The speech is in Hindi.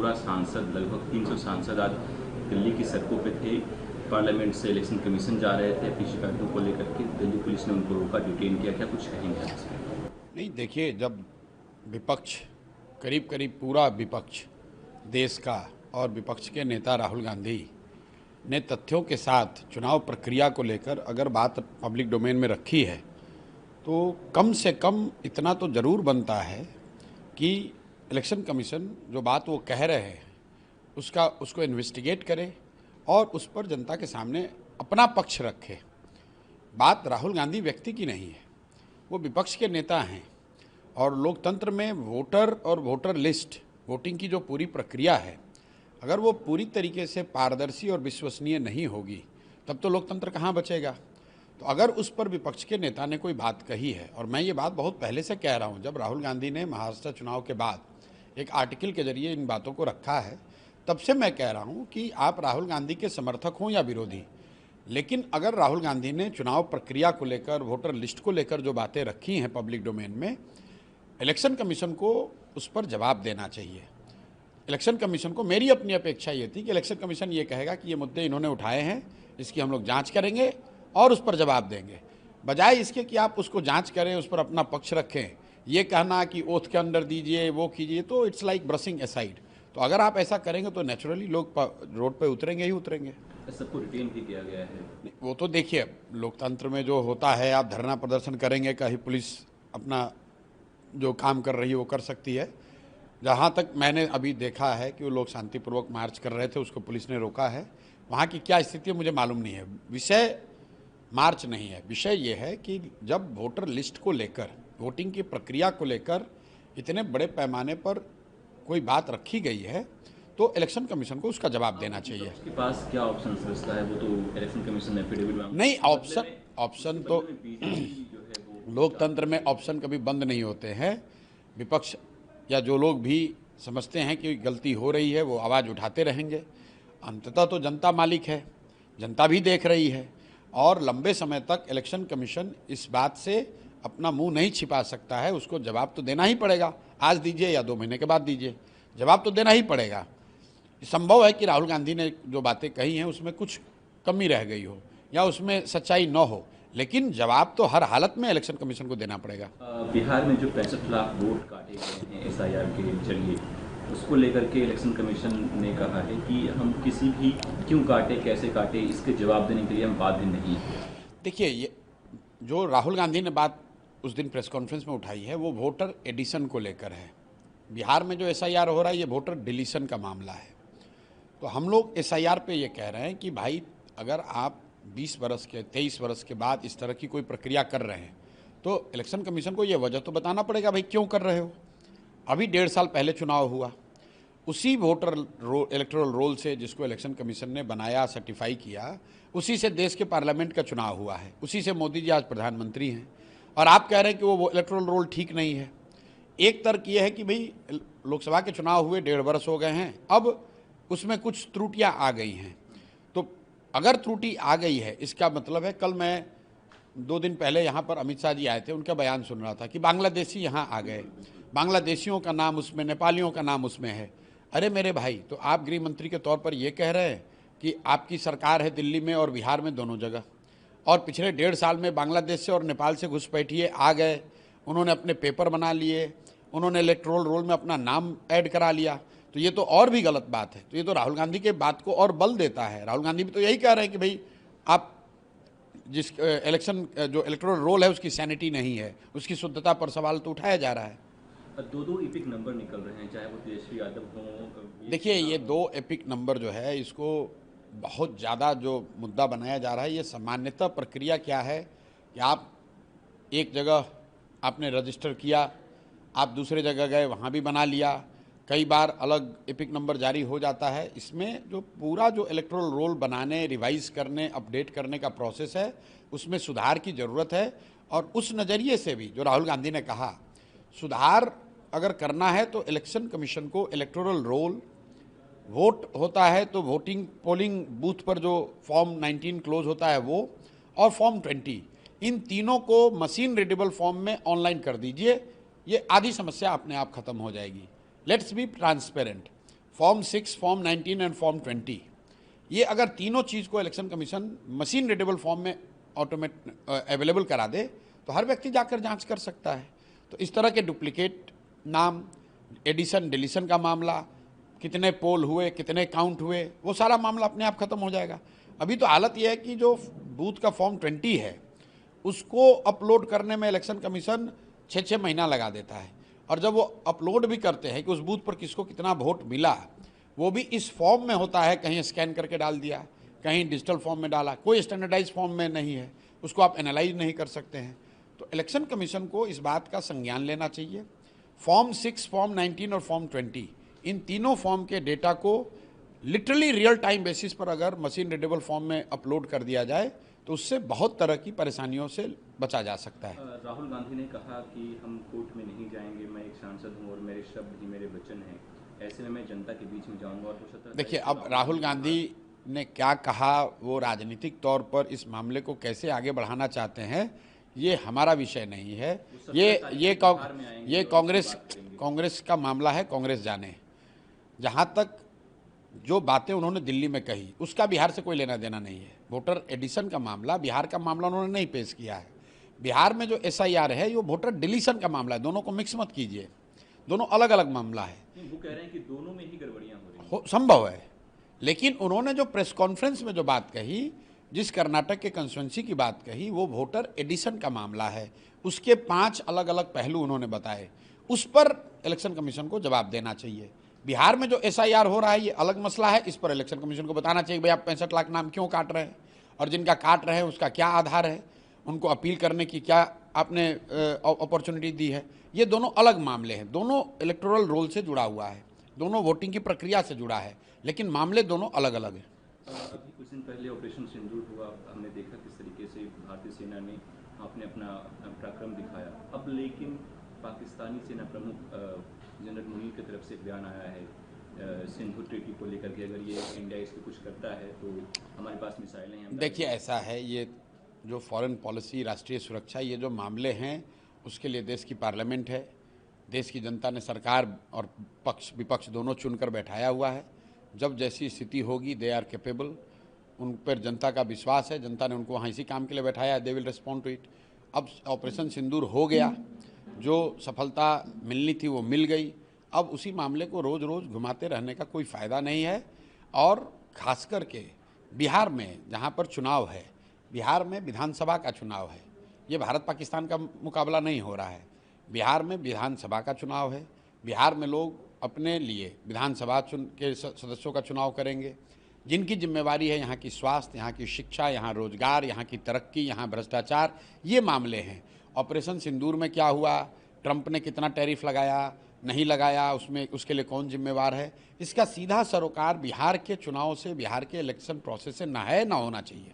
पूरा सांसद, लगभग 300 सांसद आज दिल्ली की सड़कों पे थे। पार्लियामेंट से इलेक्शन कमीशन जा रहे थे अपनी शिकायतों को लेकर के, दिल्ली पुलिस ने उनको रोका, डिटेन किया। क्या कुछ कहेंगे आप इसमें? नहीं, देखिए, जब विपक्ष, करीब करीब पूरा विपक्ष देश का और विपक्ष के नेता राहुल गांधी ने तथ्यों के साथ चुनाव प्रक्रिया को लेकर अगर बात पब्लिक डोमेन में रखी है, तो कम से कम इतना तो ज़रूर बनता है कि इलेक्शन कमीशन जो बात वो कह रहे हैं उसको इन्वेस्टिगेट करे और उस पर जनता के सामने अपना पक्ष रखे। बात राहुल गांधी व्यक्ति की नहीं है, वो विपक्ष के नेता हैं और लोकतंत्र में वोटर और वोटर लिस्ट, वोटिंग की जो पूरी प्रक्रिया है, अगर वो पूरी तरीके से पारदर्शी और विश्वसनीय नहीं होगी तब तो लोकतंत्र कहाँ बचेगा। तो अगर उस पर विपक्ष के नेता ने कोई बात कही है, और मैं ये बात बहुत पहले से कह रहा हूँ, जब राहुल गांधी ने महाराष्ट्र चुनाव के बाद एक आर्टिकल के जरिए इन बातों को रखा है, तब से मैं कह रहा हूँ कि आप राहुल गांधी के समर्थक हों या विरोधी, लेकिन अगर राहुल गांधी ने चुनाव प्रक्रिया को लेकर, वोटर लिस्ट को लेकर जो बातें रखी हैं पब्लिक डोमेन में, इलेक्शन कमीशन को उस पर जवाब देना चाहिए। इलेक्शन कमीशन को, मेरी अपनी अपेक्षा ये थी कि इलेक्शन कमीशन ये कहेगा कि ये मुद्दे इन्होंने उठाए हैं, इसकी हम लोग जांच करेंगे और उस पर जवाब देंगे, बजाय इसके कि आप उसको जांच करें, उस पर अपना पक्ष रखें। ये कहना कि ओथ के अंदर दीजिए, वो कीजिए, तो इट्स लाइक ब्रशिंग असाइड। तो अगर आप ऐसा करेंगे तो नेचुरली लोग रोड पे उतरेंगे ही उतरेंगे। सबको रिटेन भी किया गया है। वो तो देखिए, लोकतंत्र में जो होता है, आप धरना प्रदर्शन करेंगे, कहीं पुलिस अपना जो काम कर रही है वो कर सकती है। जहाँ तक मैंने अभी देखा है कि वो लोग शांतिपूर्वक मार्च कर रहे थे, उसको पुलिस ने रोका है। वहाँ की क्या स्थिति है मुझे मालूम नहीं है। विषय मार्च नहीं है, विषय ये है कि जब वोटर लिस्ट को लेकर, वोटिंग की प्रक्रिया को लेकर इतने बड़े पैमाने पर कोई बात रखी गई है, तो इलेक्शन कमीशन को उसका जवाब देना चाहिए। उसके पास क्या ऑप्शन बचता है? वो तो इलेक्शन कमीशन एफिडेविट मांग नहीं, ऑप्शन तो लोकतंत्र में ऑप्शन कभी बंद नहीं होते हैं। विपक्ष या जो लोग भी समझते हैं कि गलती हो रही है, वो आवाज़ उठाते रहेंगे। अंततः तो जनता मालिक है, जनता भी देख रही है, और लंबे समय तक इलेक्शन कमीशन इस बात से अपना मुंह नहीं छिपा सकता है। उसको जवाब तो देना ही पड़ेगा, आज दीजिए या 2 महीने के बाद दीजिए, जवाब तो देना ही पड़ेगा। संभव है कि राहुल गांधी ने जो बातें कही हैं उसमें कुछ कमी रह गई हो या उसमें सच्चाई न हो, लेकिन जवाब तो हर हालत में इलेक्शन कमीशन को देना पड़ेगा। बिहार में जो 65 लाख वोट काटे गए हैं एसआईआर के जरिए, उसको लेकर के इलेक्शन कमीशन ने कहा है कि हम किसी भी क्यों काटे, कैसे काटे, इसके जवाब देने के लिए हम बाध्य नहीं। देखिए, ये जो राहुल गांधी ने बात उस दिन प्रेस कॉन्फ्रेंस में उठाई है, वो वोटर एडिशन को लेकर है। बिहार में जो एसआईआर हो रहा है, ये वोटर डिलीशन का मामला है। तो हम लोग एसआईआर पे ये कह रहे हैं कि भाई, अगर आप 20 वर्ष के, 23 वर्ष के बाद इस तरह की कोई प्रक्रिया कर रहे हैं, तो इलेक्शन कमीशन को ये वजह तो बताना पड़ेगा, भाई क्यों कर रहे हो। अभी 1.5 साल पहले चुनाव हुआ, उसी वोटर इलेक्टोरल रोल से, जिसको इलेक्शन कमीशन ने बनाया, सर्टिफाई किया, उसी से देश के पार्लियामेंट का चुनाव हुआ है, उसी से मोदी जी आज प्रधानमंत्री हैं, और आप कह रहे हैं कि वो इलेक्टोरल रोल ठीक नहीं है। एक तर्क ये है कि भाई लोकसभा के चुनाव हुए 1.5 वर्ष हो गए हैं, अब उसमें कुछ त्रुटियां आ गई हैं। तो अगर त्रुटि आ गई है, इसका मतलब है, कल मैं 2 दिन पहले यहाँ पर अमित शाह जी आए थे, उनका बयान सुन रहा था कि बांग्लादेशी यहाँ आ गए, बांग्लादेशियों का नाम उसमें, नेपालियों का नाम उसमें है। अरे मेरे भाई, तो आप गृह मंत्री के तौर पर ये कह रहे हैं कि आपकी सरकार है दिल्ली में और बिहार में, दोनों जगह, और पिछले 1.5 साल में बांग्लादेश से और नेपाल से घुसपैठिए आ गए, उन्होंने अपने पेपर बना लिए, उन्होंने इलेक्टोरल रोल में अपना नाम ऐड करा लिया, तो ये तो और भी गलत बात है। तो ये तो राहुल गांधी के बात को और बल देता है। राहुल गांधी भी तो यही कह रहे हैं कि भाई, आप जिस इलेक्शन जो इलेक्टोरल रोल है उसकी सैनिटी नहीं है, उसकी शुद्धता पर सवाल तो उठाया जा रहा है। 2 एपिक नंबर निकल रहे हैं, चाहे वो तेजस्वी यादव हों। देखिए, ये 2 एपिक नंबर जो है, इसको बहुत ज़्यादा जो मुद्दा बनाया जा रहा है, ये सामान्यतः प्रक्रिया क्या है कि आप एक जगह आपने रजिस्टर किया, आप दूसरे जगह गए, वहाँ भी बना लिया, कई बार अलग एपिक नंबर जारी हो जाता है। इसमें जो पूरा जो इलेक्टोरल रोल बनाने, रिवाइज करने, अपडेट करने का प्रोसेस है, उसमें सुधार की ज़रूरत है। और उस नज़रिए से भी जो राहुल गांधी ने कहा, सुधार अगर करना है तो इलेक्शन कमीशन को इलेक्टोरल रोल, वोट होता है तो वोटिंग पोलिंग बूथ पर जो फॉर्म 19 क्लोज होता है वो, और फॉर्म 20, इन तीनों को मशीन रीडेबल फॉर्म में ऑनलाइन कर दीजिए। ये आधी समस्या अपने आप खत्म हो जाएगी। Let's be transparent. Form 6, form 19 and form 20, ये अगर तीनों चीज़ को election commission machine readable form में अवेलेबल करा दे तो हर व्यक्ति जाकर जांच कर सकता है। तो इस तरह के डुप्लीकेट नाम, एडिशन डिलीशन का मामला, कितने पोल हुए, कितने काउंट हुए, वो सारा मामला अपने आप खत्म हो जाएगा। अभी तो हालत यह है कि जो बूथ का फॉर्म 20 है उसको अपलोड करने में इलेक्शन कमीशन 6-6 महीना लगा देता है, और जब वो अपलोड भी करते हैं कि उस बूथ पर किसको कितना वोट मिला, वो भी इस फॉर्म में होता है, कहीं स्कैन करके डाल दिया, कहीं डिजिटल फॉर्म में डाला, कोई स्टैंडर्डाइज फॉर्म में नहीं है, उसको आप एनालाइज नहीं कर सकते हैं। तो इलेक्शन कमीशन को इस बात का संज्ञान लेना चाहिए। फॉर्म 6, फॉर्म 19 और फॉर्म 20, इन तीनों फॉर्म के डेटा को लिटरली रियल टाइम बेसिस पर अगर मशीन रीडेबल फॉर्म में अपलोड कर दिया जाए तो उससे बहुत तरह की परेशानियों से बचा जा सकता है। राहुल गांधी ने कहा कि हम कोर्ट में नहीं जाएंगे, मैं एक सांसद हूं और मेरे शब्द ही मेरे वचन हैं, ऐसे में मैं जनता के बीच में जाऊंगा। और हो सकता है देखिए, अब राहुल गांधी ने क्या कहा, वो राजनीतिक तौर पर इस मामले को कैसे आगे बढ़ाना चाहते हैं, ये हमारा विषय नहीं है। ये कांग्रेस का मामला है, कांग्रेस जाने। जहाँ तक जो बातें उन्होंने दिल्ली में कही उसका बिहार से कोई लेना देना नहीं है। वोटर एडिशन का मामला, बिहार का मामला उन्होंने नहीं पेश किया है। बिहार में जो SIR है ये वोटर डिलीशन का मामला है, दोनों को मिक्स मत कीजिए, दोनों अलग अलग मामला है। वो कह रहे हैं कि दोनों में ही गड़बड़ियां हो रही हैं। संभव है, लेकिन उन्होंने जो प्रेस कॉन्फ्रेंस में जो बात कही, जिस कर्नाटक के कंस्टिट्यूंसी की बात कही, वो वोटर एडिशन का मामला है। उसके 5 अलग अलग पहलू उन्होंने बताए, उस पर इलेक्शन कमीशन को जवाब देना चाहिए। बिहार में जो SIR हो रहा है ये अलग मसला है, इस पर इलेक्शन कमीशन को बताना चाहिए भाई आप 65 लाख नाम क्यों काट रहे हैं, और जिनका काट रहे हैं उसका क्या आधार है, उनको अपील करने की क्या आपने अपॉर्चुनिटी दी है। ये दोनों अलग मामले हैं, दोनों इलेक्टोरल रोल से जुड़ा हुआ है, दोनों वोटिंग की प्रक्रिया से जुड़ा है, लेकिन मामले दोनों अलग अलग हैं। अभी कुछ दिन पहले ऑपरेशन सिंदूर हुआ, हमने देखा किस तरीके से भारतीय सेना ने आपने अपना पराक्रम दिखाया। अब लेकिन पाकिस्तानी सेना प्रमुख जनरल मुनीर की तरफ से बयान आया है सिंधु ट्रीटी को लेकर के, अगर ये इंडिया इस पर कुछ करता है तो हमारे पास मिसाइलें हैं। देखिए, ऐसा है, ये जो फॉरेन पॉलिसी, राष्ट्रीय सुरक्षा, ये जो मामले हैं उसके लिए देश की पार्लियामेंट है, देश की जनता ने सरकार और पक्ष विपक्ष दोनों चुनकर बैठाया हुआ है। जब जैसी स्थिति होगी, दे आर कैपेबल, उन पर जनता का विश्वास है, जनता ने उनको वहाँ इसी काम के लिए बैठाया है, they will respond to it. अब ऑपरेशन सिंदूर हो गया, जो सफलता मिलनी थी वो मिल गई। अब उसी मामले को रोज़ रोज़ घुमाते रहने का कोई फ़ायदा नहीं है। और ख़ास करके बिहार में जहाँ पर चुनाव है, बिहार में विधानसभा का चुनाव है, ये भारत पाकिस्तान का मुकाबला नहीं हो रहा है, बिहार में विधानसभा का चुनाव है। बिहार में लोग अपने लिए विधानसभा के सदस्यों का चुनाव करेंगे, जिनकी जिम्मेवारी है यहाँ की स्वास्थ्य, यहाँ की शिक्षा, यहाँ रोजगार, यहाँ की तरक्की, यहाँ भ्रष्टाचार, ये मामले हैं। ऑपरेशन सिंदूर में क्या हुआ, ट्रंप ने कितना टैरिफ लगाया, नहीं लगाया, उसमें उसके लिए कौन जिम्मेवार है, इसका सीधा सरोकार बिहार के चुनाव से, बिहार के इलेक्शन प्रोसेस से ना है, ना होना चाहिए।